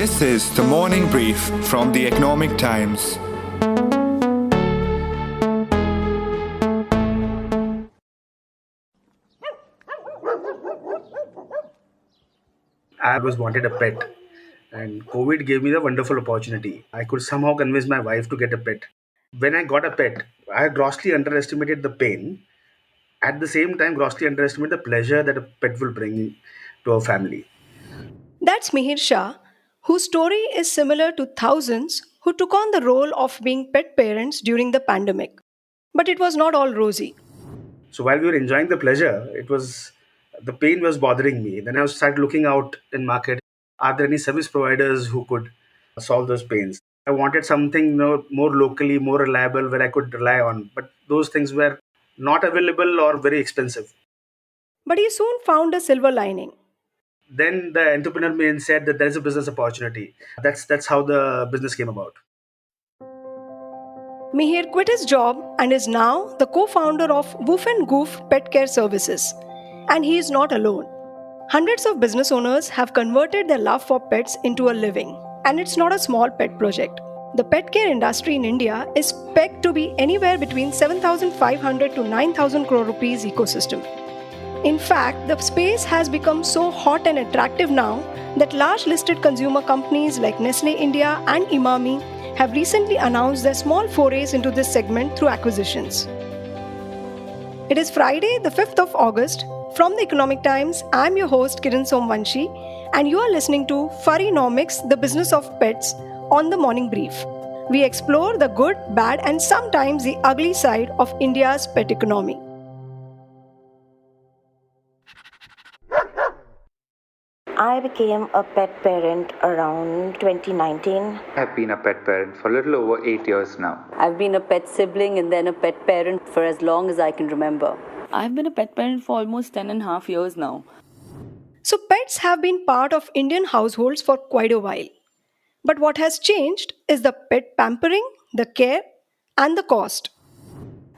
This is the morning brief from the Economic Times. I was wanted a pet, and COVID gave me the wonderful opportunity. I could somehow convince my wife to get a pet. When I got a pet, I grossly underestimated the pain. At the same time, grossly underestimated the pleasure that a pet will bring to our family. That's Mihir Shah, whose story is similar to thousands who took on the role of being pet parents during the pandemic. But it was not all rosy. So while we were enjoying the pleasure, it was the pain was bothering me. Then I started looking out in market. Are there any service providers who could solve those pains? I wanted something more locally, more reliable, where I could rely on. But those things were not available or very expensive. But he soon found a silver lining. Then the entrepreneur man said that there is a business opportunity. That's how the business came about. Mihir quit his job and is now the co-founder of Woof and Goof Pet Care Services. And he is not alone. Hundreds of business owners have converted their love for pets into a living. And it's not a small pet project. The pet care industry in India is pegged to be anywhere between 7,500 to 9,000 crore rupees ecosystem. In fact, the space has become so hot and attractive now that large listed consumer companies like Nestle India and Imami have recently announced their small forays into this segment through acquisitions. It is Friday, the 5th of August. From the Economic Times, I'm your host Kiran Somvanshi, and you are listening to Furrynomics, the business of pets, on the morning brief. We explore the good, bad, and sometimes the ugly side of India's pet economy. I became a pet parent around 2019. I have been a pet parent for a little over 8 years now. I've been a pet sibling and then a pet parent for as long as I can remember. I've been a pet parent for almost 10.5 years now. So pets have been part of Indian households for quite a while. But what has changed is the pet pampering, the care, and the cost.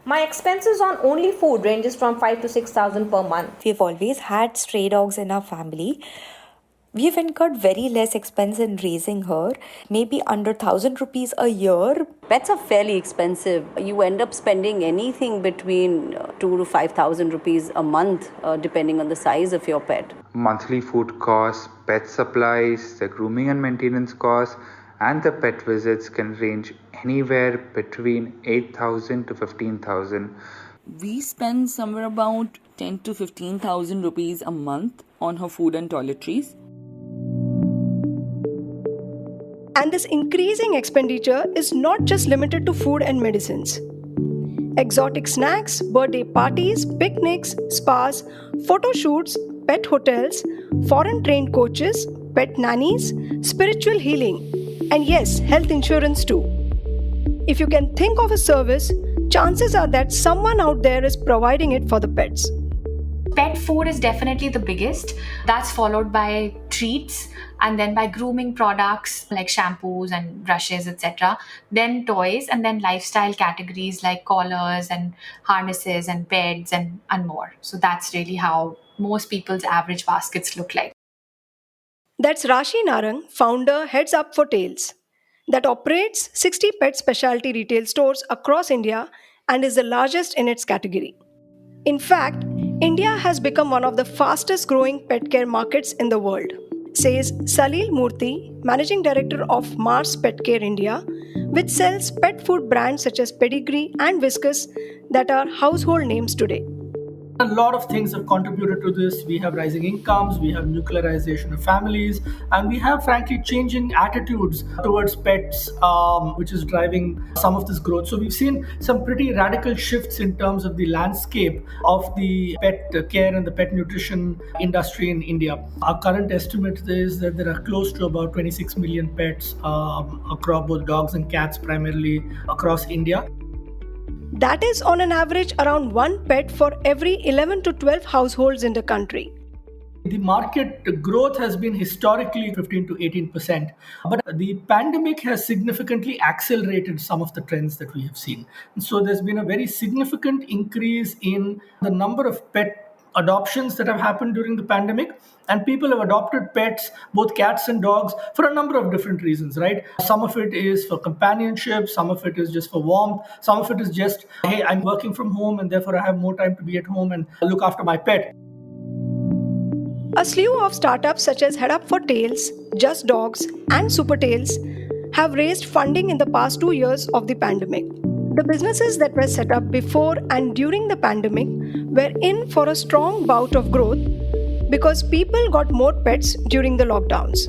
My expenses on only food ranges from 5 to 6,000 per month. We've always had stray dogs in our family. We've incurred very less expense in raising her, maybe under 1,000 rupees a year. Pets are fairly expensive. You end up spending anything between 2 to 5,000 rupees a month, depending on the size of your pet. Monthly food costs, pet supplies, the grooming and maintenance costs, and the pet visits can range anywhere between 8,000 to 15,000. We spend somewhere about 10 to 15,000 rupees a month on her food and toiletries. And this increasing expenditure is not just limited to food and medicines. Exotic snacks, birthday parties, picnics, spas, photo shoots, pet hotels, foreign trained coaches, pet nannies, spiritual healing, and yes, health insurance too. If you can think of a service, chances are that someone out there is providing it for the pets. Pet food is definitely the biggest. That's followed by treats and then by grooming products like shampoos and brushes, etc. Then toys and then lifestyle categories like collars and harnesses and beds and more. So that's really how most people's average baskets look like. That's Rashi Narang, founder, Heads Up for Tails, that operates 60 pet specialty retail stores across India and is the largest in its category. In fact, India has become one of the fastest growing pet care markets in the world, says Salil Murthy, Managing Director of Mars Petcare India, which sells pet food brands such as Pedigree and Whiskas that are household names today. A lot of things have contributed to this. We have rising incomes, we have nuclearization of families, and we have frankly changing attitudes towards pets, which is driving some of this growth. So we've seen some pretty radical shifts in terms of the landscape of the pet care and the pet nutrition industry in India. Our current estimate is that there are close to about 26 million pets across both dogs and cats, primarily across India. That is on an average around one pet for every 11 to 12 households in the country. The market growth has been historically 15 to 18%, but the pandemic has significantly accelerated some of the trends that we have seen. And so there's been a very significant increase in the number of pet adoptions that have happened during the pandemic, and people have adopted pets, both cats and dogs, for a number of different reasons, right? Some of it is for companionship, some of it is just for warmth, some of it is just, hey, I'm working from home and therefore I have more time to be at home and look after my pet. A slew of startups such as Head Up for Tails, Just Dogs, and Super Tails have raised funding in the past 2 years of the pandemic. The businesses that were set up before and during the pandemic were in for a strong bout of growth because people got more pets during the lockdowns.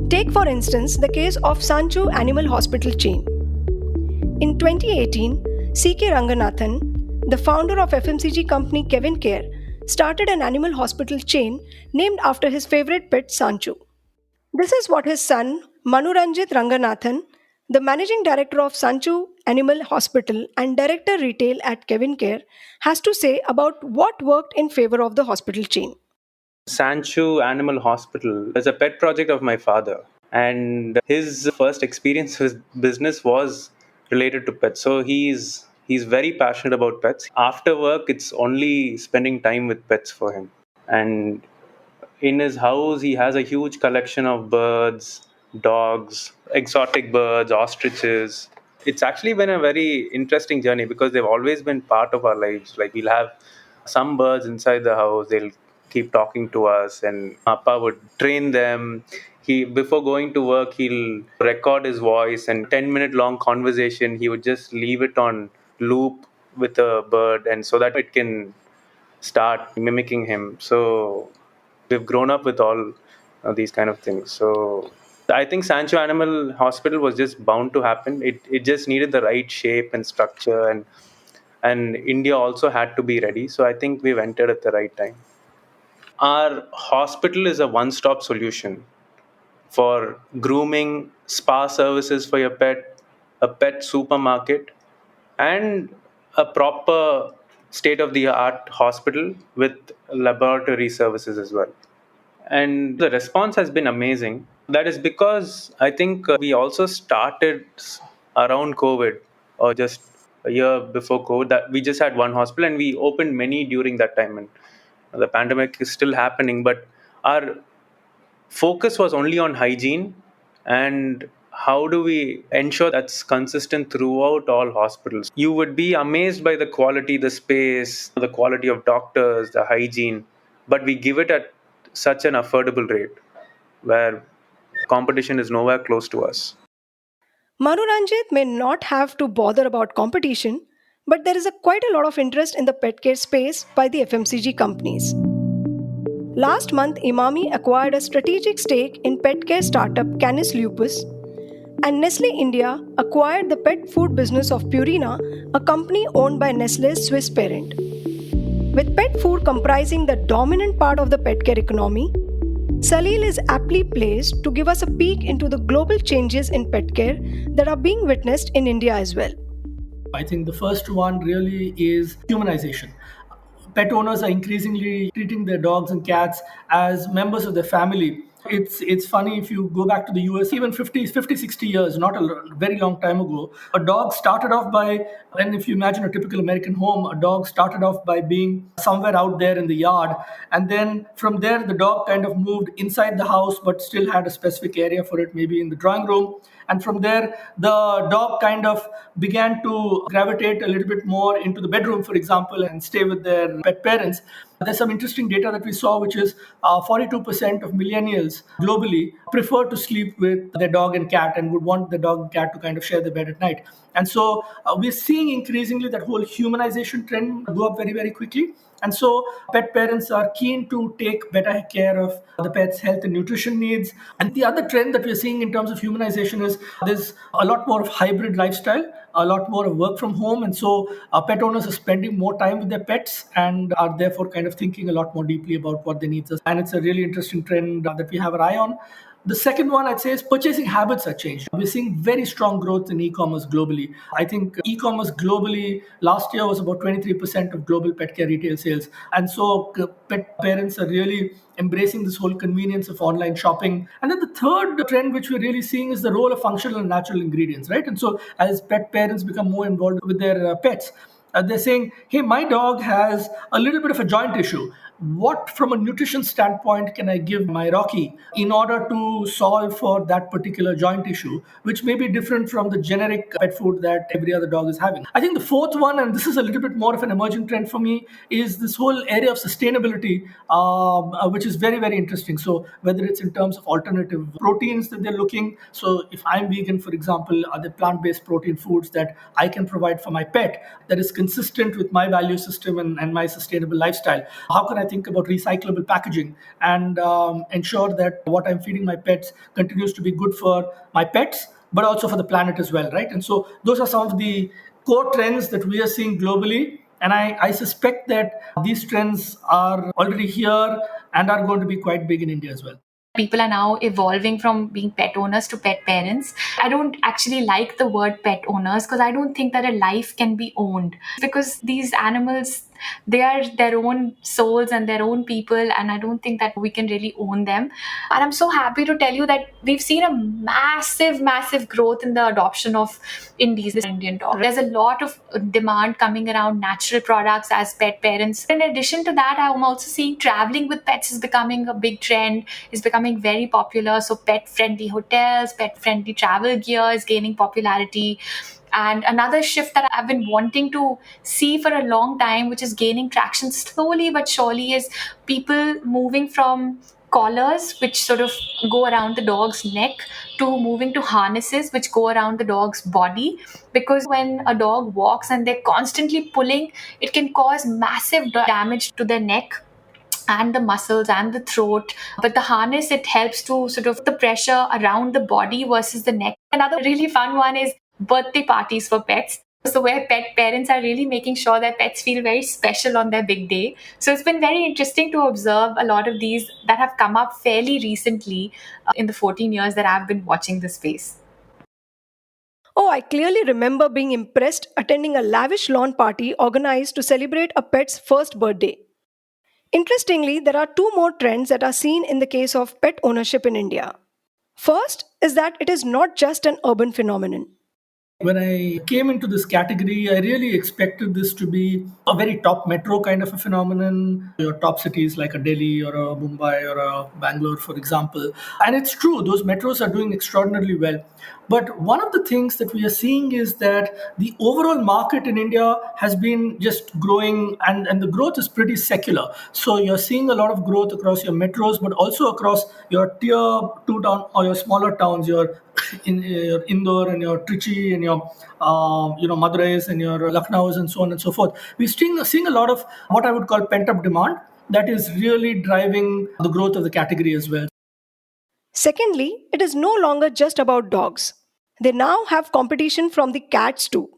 Take, for instance, the case of Sanchu Animal Hospital chain. In 2018, C.K. Ranganathan, the founder of FMCG company CavinKare, started an animal hospital chain named after his favorite pet Sanchu. This is what his son, Manuranjith Ranganathan, the managing director of Sanchu Animal Hospital and director retail at CavinKare, has to say about what worked in favor of the hospital chain. Sanchu Animal Hospital is a pet project of my father, and his first experience with business was related to pets. So he's very passionate about pets. After work, it's only spending time with pets for him. And in his house, he has a huge collection of birds, dogs, exotic birds, ostriches. It's actually been a very interesting journey because they've always been part of our lives. Like, we'll have some birds inside the house, they'll keep talking to us, and Appa would train them. He, before going to work, he'll record his voice, and 10-minute long conversation, he would just leave it on loop with a bird, and so that it can start mimicking him. So we've grown up with all these kind of things. So I think Sancho Animal Hospital was just bound to happen. It just needed the right shape and structure, and India also had to be ready. So I think we've entered at the right time. Our hospital is a one-stop solution for grooming, spa services for your pet, a pet supermarket, and a proper state-of-the-art hospital with laboratory services as well. And the response has been amazing. That is because I think we also started around COVID, or just a year before COVID, that we just had one hospital and we opened many during that time. And the pandemic is still happening, but our focus was only on hygiene and how do we ensure that's consistent throughout all hospitals. You would be amazed by the quality, the space, the quality of doctors, the hygiene, but we give it at such an affordable rate where competition is nowhere close to us. Manuranjit may not have to bother about competition, but there is quite a lot of interest in the pet care space by the FMCG companies. Last month, Imami acquired a strategic stake in pet care startup Canis Lupus, and Nestle India acquired the pet food business of Purina, a company owned by Nestle's Swiss parent. With pet food comprising the dominant part of the pet care economy, Salil is aptly placed to give us a peek into the global changes in pet care that are being witnessed in India as well. I think the first one really is humanization. Pet owners are increasingly treating their dogs and cats as members of their family. It's funny, if you go back to the US, even 50, 60 years, not a very long time ago, a dog started off by, and if you imagine a typical American home, a dog started off by being somewhere out there in the yard. And then from there, the dog kind of moved inside the house, but still had a specific area for it, maybe in the drawing room. And from there, the dog kind of began to gravitate a little bit more into the bedroom, for example, and stay with their pet parents. There's some interesting data that we saw, which is 42% of millennials globally prefer to sleep with their dog and cat and would want the dog and cat to kind of share the bed at night. And so we're seeing increasingly that whole humanization trend go up very, very quickly. And so pet parents are keen to take better care of the pet's health and nutrition needs. And the other trend that we're seeing in terms of humanization is there's a lot more of hybrid lifestyle, a lot more of work from home. And so pet owners are spending more time with their pets and are therefore kind of thinking a lot more deeply about what their needs are. And it's a really interesting trend that we have our eye on. The second one, I'd say, is purchasing habits are changed. We're seeing very strong growth in e-commerce globally. I think e-commerce globally last year was about 23% of global pet care retail sales. And so pet parents are really embracing this whole convenience of online shopping. And then the third trend, which we're really seeing, is the role of functional and natural ingredients, right? And so as pet parents become more involved with their pets, they're saying, hey, my dog has a little bit of a joint issue. what from a nutrition standpoint can I give my Rocky in order to solve for that particular joint issue, which may be different from the generic pet food that every other dog is having. I think the fourth one, and this is a little bit more of an emerging trend for me, is this whole area of sustainability, which is very, very interesting. So whether it's in terms of alternative proteins that they're looking, so if I'm vegan, for example, are there plant-based protein foods that I can provide for my pet that is consistent with my value system and my sustainable lifestyle? How can I think about recyclable packaging and ensure that what I'm feeding my pets continues to be good for my pets, but also for the planet as well, right? And so those are some of the core trends that we are seeing globally. And I suspect that these trends are already here and are going to be quite big in India as well. People are now evolving from being pet owners to pet parents. I don't actually like the word pet owners because I don't think that a life can be owned, because these animals, they are their own souls and their own people, and I don't think that we can really own them. And I'm so happy to tell you that we've seen a massive growth in the adoption of Indies, this Indian dog. There's a lot of demand coming around natural products as pet parents. In addition to that, I'm also seeing traveling with pets is becoming a big trend, is becoming very popular. So pet-friendly hotels, pet-friendly travel gear is gaining popularity. And another shift that I've been wanting to see for a long time, which is gaining traction slowly but surely, is people moving from collars, which sort of go around the dog's neck, to moving to harnesses, which go around the dog's body. Because when a dog walks and they're constantly pulling, it can cause massive damage to their neck and the muscles and the throat. But the harness, it helps to sort of the pressure around the body versus the neck. Another really fun one is birthday parties for pets. So where pet parents are really making sure that pets feel very special on their big day. So it's been very interesting to observe a lot of these that have come up fairly recently in the 14 years that I've been watching this space. Oh, I clearly remember being impressed attending a lavish lawn party organized to celebrate a pet's first birthday. Interestingly, there are two more trends that are seen in the case of pet ownership in India. First is that it is not just an urban phenomenon. When I came into this category, I really expected this to be a very top metro kind of a phenomenon. Your top cities like a Delhi or a Mumbai or a Bangalore, for example. And it's true, those metros are doing extraordinarily well. But one of the things that we are seeing is that the overall market in India has been just growing, and the growth is pretty secular. So you're seeing a lot of growth across your metros, but also across your tier 2 town or your smaller towns, your your Indore and your Trichy and your Madurais and your Lucknows and so on and so forth. We're seeing a lot of what I would call pent up demand that is really driving the growth of the category as well. Secondly, it is no longer just about dogs. They now have competition from the cats too.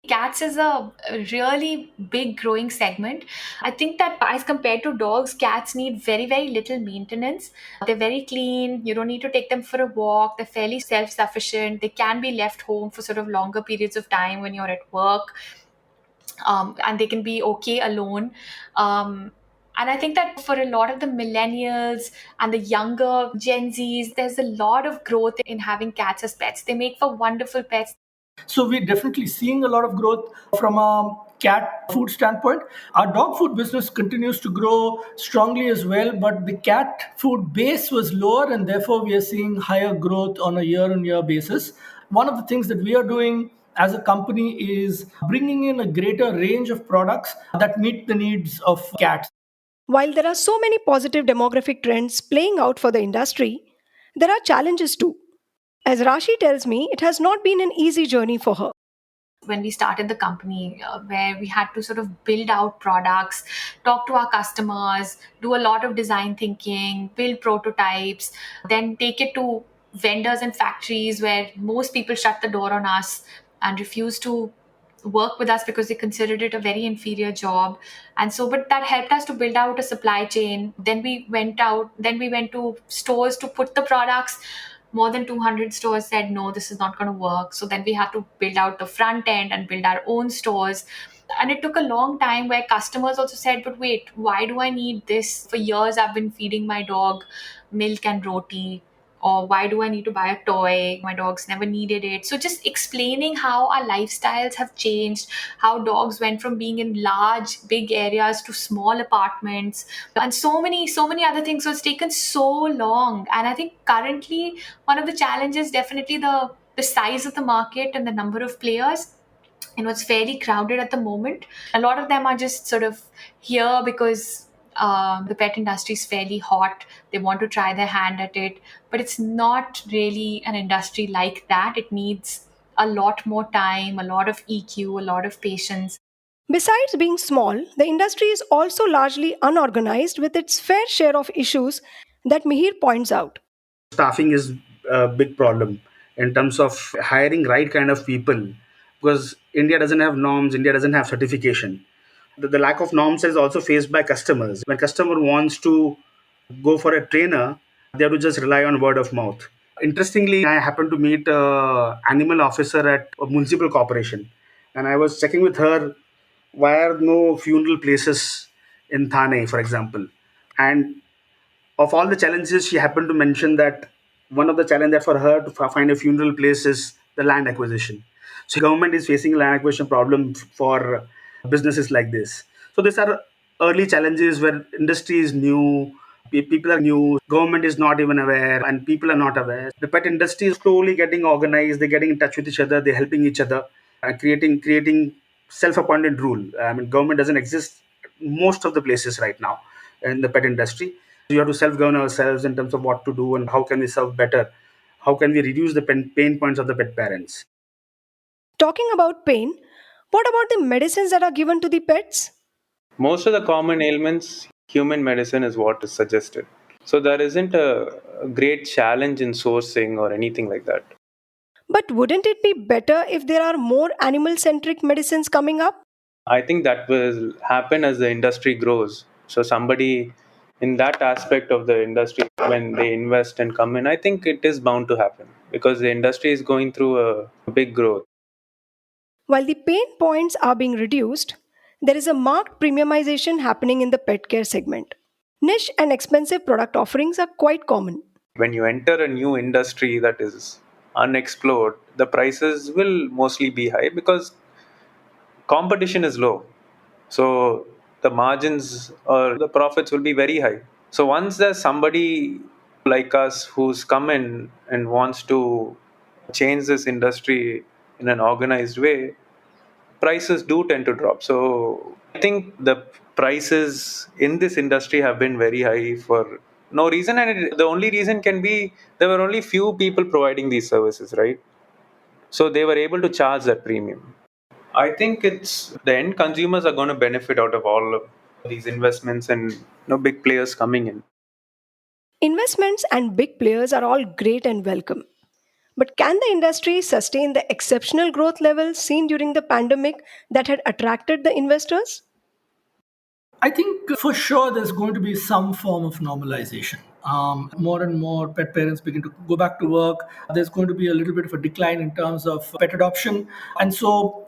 Cats is a really big growing segment. I think that as compared to dogs, cats need very, very little maintenance. They're very clean. You don't need to take them for a walk. They're fairly self-sufficient. They can be left home for sort of longer periods of time when you're at work. And they can be okay alone. And I think that for a lot of the millennials and the younger Gen Zs, there's a lot of growth in having cats as pets. They make for wonderful pets. So we're definitely seeing a lot of growth from a cat food standpoint. Our dog food business continues to grow strongly as well, but the cat food base was lower, and therefore we are seeing higher growth on a year-on-year basis. One of the things that we are doing as a company is bringing in a greater range of products that meet the needs of cats. While there are so many positive demographic trends playing out for the industry, there are challenges too. As Rashi tells me, it has not been an easy journey for her. When we started the company, where we had to sort of build out products, talk to our customers, do a lot of design thinking, build prototypes, then take it to vendors and factories where most people shut the door on us and refused to work with us because they considered it a very inferior job. And so, but that helped us to build out a supply chain. Then we went to stores to put the products. More than 200 stores said, no, this is not going to work. So then we had to build out the front end and build our own stores. And it took a long time where customers also said, but wait, why do I need this? For years, I've been feeding my dog milk and roti or why do I need to buy a toy? My dogs never needed it. So just explaining how our lifestyles have changed, how dogs went from being in large, big areas to small apartments, and so many other things. So it's taken so long. And I think currently one of the challenges, definitely the size of the market and the number of players. It's fairly crowded at the moment. A lot of them are just sort of here because the pet industry is fairly hot. They want to try their hand at it, but it's not really an industry like that. It needs a lot more time, a lot of EQ, a lot of patience. Besides being small, the industry is also largely unorganized with its fair share of issues that Mihir points out. Staffing is a big problem in terms of hiring right kind of people, because India doesn't have norms, India doesn't have certification. The lack of norms is also faced by customers. When customer wants to go for a trainer, they have to just rely on word of mouth. Interestingly, I happened to meet a animal officer at a municipal corporation, and I was checking with her why are no funeral places in Thane, for example. And of all the challenges, she happened to mention that one of the challenges for her to find a funeral place is the land acquisition. So government is facing a land acquisition problem for businesses like this. So these are early challenges where industry is new, people are new, government is not even aware, and people are not aware. The pet industry is slowly getting organized. They're getting in touch with each other. They're helping each other, creating self-appointed rule. I mean, government doesn't exist most of the places right now in the pet industry. We have to self-govern ourselves in terms of what to do and how can we serve better. How can we reduce the pain points of the pet parents? Talking about pain, what about the medicines that are given to the pets? Most of the common ailments, human medicine is what is suggested. So there isn't a great challenge in sourcing or anything like that. But wouldn't it be better if there are more animal centric medicines coming up? I think that will happen as the industry grows. So somebody in that aspect of the industry, when they invest and come in, I think it is bound to happen because the industry is going through a big growth. While the pain points are being reduced, there is a marked premiumization happening in the pet care segment. Niche and expensive product offerings are quite common. When you enter a new industry that is unexplored, the prices will mostly be high because competition is low. So the margins or the profits will be very high. So once there's somebody like us who's come in and wants to change this industry in an organized way, prices do tend to drop. So I think the prices in this industry have been very high for no reason, and the only reason can be there were only few people providing these services, right? So they were able to charge that premium. I think it's the end consumers are going to benefit out of all of these investments and big players coming in. Investments and big players are all great and welcome. But can the industry sustain the exceptional growth levels seen during the pandemic that had attracted the investors? I think for sure there's going to be some form of normalization. More and more pet parents begin to go back to work. There's going to be a little bit of a decline in terms of pet adoption, and so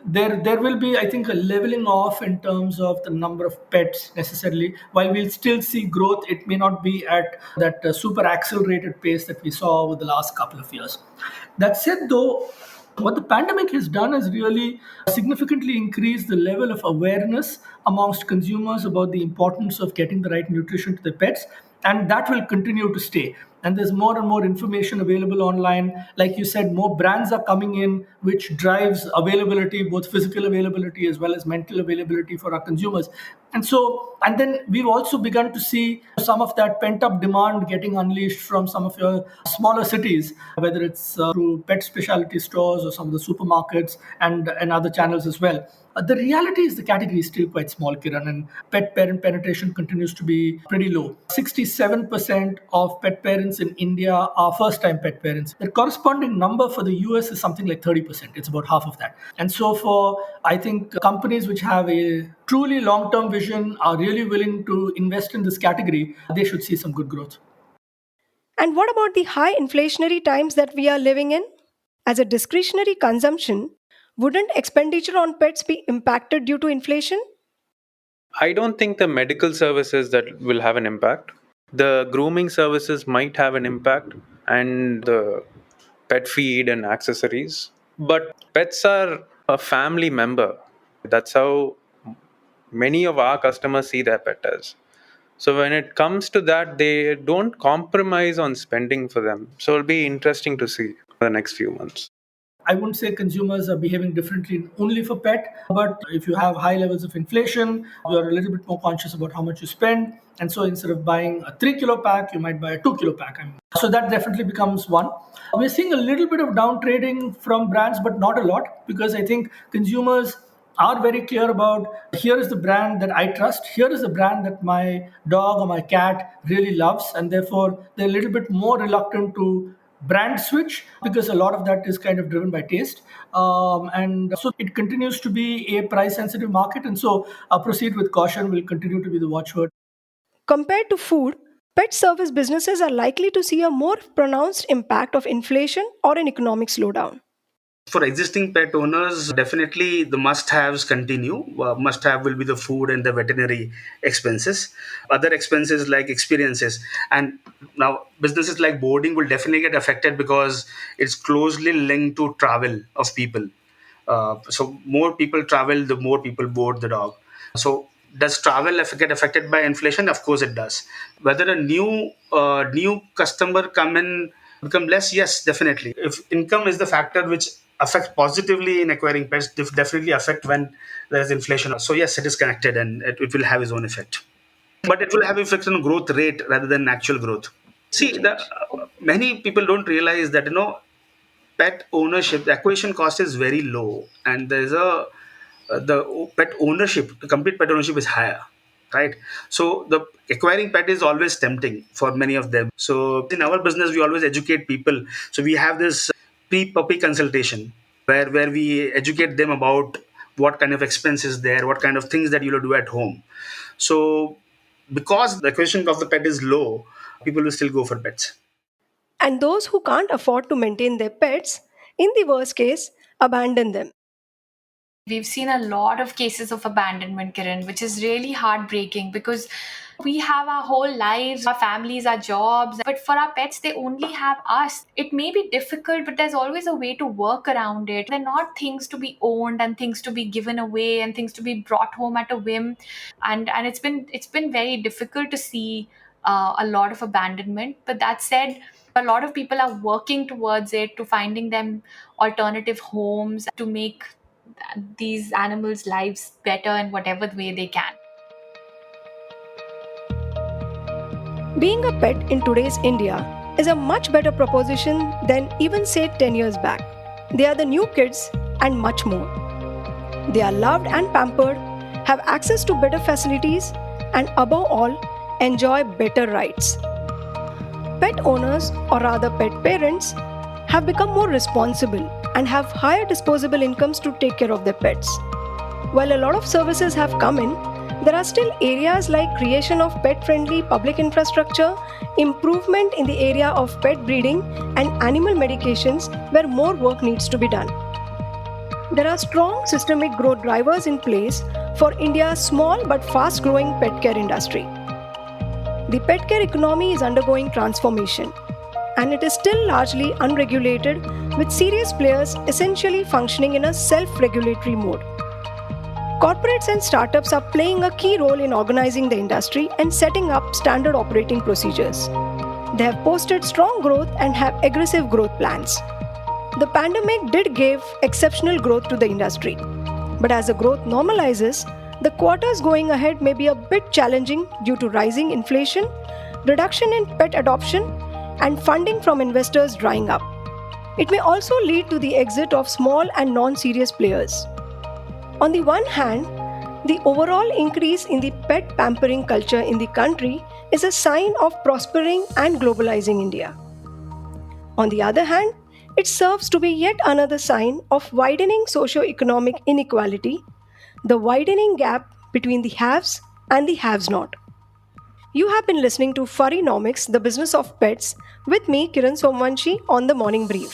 there will be, I think, a leveling off in terms of the number of pets necessarily. While we'll still see growth, it may not be at that super accelerated pace that we saw over the last couple of years. That said, though, what the pandemic has done is really significantly increase the level of awareness amongst consumers about the importance of getting the right nutrition to their pets, and that will continue to stay. And there's more and more information available online. Like you said, more brands are coming in, which drives availability, both physical availability as well as mental availability for our consumers. And then we've also begun to see some of that pent up demand getting unleashed from some of your smaller cities, whether it's through pet specialty stores or some of the supermarkets and other channels as well. The reality is the category is still quite small, Kiran, and pet parent penetration continues to be pretty low. 67% of pet parents in India are first time pet parents. The corresponding number for the US is something like 30%. It's about half of that. And so, for I think companies which have a truly long term vision, are really willing to invest in this category, they should see some good growth. And what about the high inflationary times that we are living in? As a discretionary consumption, wouldn't expenditure on pets be impacted due to inflation? I don't think the medical services that will have an impact. The grooming services might have an impact, and the pet feed and accessories. But pets are a family member. That's how many of our customers see their pet as. So when it comes to that, they don't compromise on spending for them. So it'll be interesting to see the next few months. I wouldn't say consumers are behaving differently only for pet, but if you have high levels of inflation, you're a little bit more conscious about how much you spend. And so instead of buying a 3 kilo pack, you might buy a 2 kilo pack. So that definitely becomes one. We're seeing a little bit of down trading from brands, but not a lot, because I think consumers are very clear about, here is the brand that I trust, here is the brand that my dog or my cat really loves, and therefore they're a little bit more reluctant to brand switch, because a lot of that is kind of driven by taste. And so it continues to be a price sensitive market, and so proceed with caution will continue to be the watchword. Compared to food, pet service businesses are likely to see a more pronounced impact of inflation or an economic slowdown. For existing pet owners, definitely the must-haves continue. Must-have will be the food and the veterinary expenses. Other expenses like experiences. And now businesses like boarding will definitely get affected because it's closely linked to travel of people. So more people travel, the more people board the dog. So does travel get affected by inflation? Of course it does. Whether a new customer become less, yes, definitely. If income is the factor which affects positively in acquiring pets, definitely affect when there is inflation. So yes, it is connected, and it will have its own effect. But it will have effect on growth rate rather than actual growth. See, many people don't realize that pet ownership, the acquisition cost is very low, and there's the pet ownership, the complete pet ownership is higher, right? So the acquiring pet is always tempting for many of them. So in our business, we always educate people. So we have this pre-puppy consultation where we educate them about what kind of expense is there, what kind of things that you'll do at home. So because the acquisition of the pet is low, people will still go for pets. And those who can't afford to maintain their pets, in the worst case, abandon them. We've seen a lot of cases of abandonment, Kiran, which is really heartbreaking because we have our whole lives, our families, our jobs, but for our pets, they only have us. It may be difficult, but there's always a way to work around it. They're not things to be owned and things to be given away and things to be brought home at a whim. And it's been very difficult to see a lot of abandonment. But that said, a lot of people are working towards it, to finding them alternative homes to make these animals' lives better in whatever way they can. Being a pet in today's India is a much better proposition than even say 10 years back. They are the new kids and much more. They are loved and pampered, have access to better facilities, and above all, enjoy better rights. Pet owners, or rather pet parents, have become more responsible and have higher disposable incomes to take care of their pets. While a lot of services have come in, there are still areas like creation of pet-friendly public infrastructure, improvement in the area of pet breeding, and animal medications where more work needs to be done. There are strong systemic growth drivers in place for India's small but fast-growing pet care industry. The pet care economy is undergoing transformation, and it is still largely unregulated, with serious players essentially functioning in a self-regulatory mode. Corporates and startups are playing a key role in organizing the industry and setting up standard operating procedures. They have posted strong growth and have aggressive growth plans. The pandemic did give exceptional growth to the industry, but as the growth normalizes, the quarters going ahead may be a bit challenging due to rising inflation, reduction in pet adoption, and funding from investors drying up. It may also lead to the exit of small and non-serious players. On the one hand, the overall increase in the pet pampering culture in the country is a sign of prospering and globalizing India. On the other hand, it serves to be yet another sign of widening socio-economic inequality, the widening gap between the haves and the haves not. You have been listening to Furrynomics, the business of pets, with me, Kiran Somvanshi, on the Morning Brief.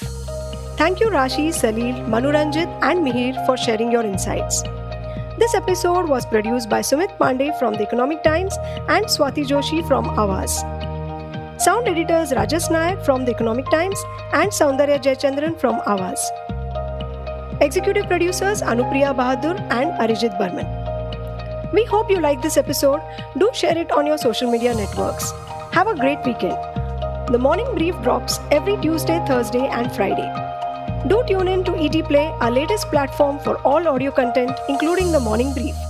Thank you, Rashi, Salil, Manuranjith, and Mihir for sharing your insights. This episode was produced by Sumit Pandey from The Economic Times and Swati Joshi from Avaz. Sound editors Rajas Nayak from The Economic Times and Soundarya Jayachandran from Awaz. Executive producers Anupriya Bahadur and Arijit Burman. We hope you like this episode. Do share it on your social media networks. Have a great weekend. The Morning Brief drops every Tuesday, Thursday and Friday. Do tune in to ET Play, our latest platform for all audio content, including The Morning Brief.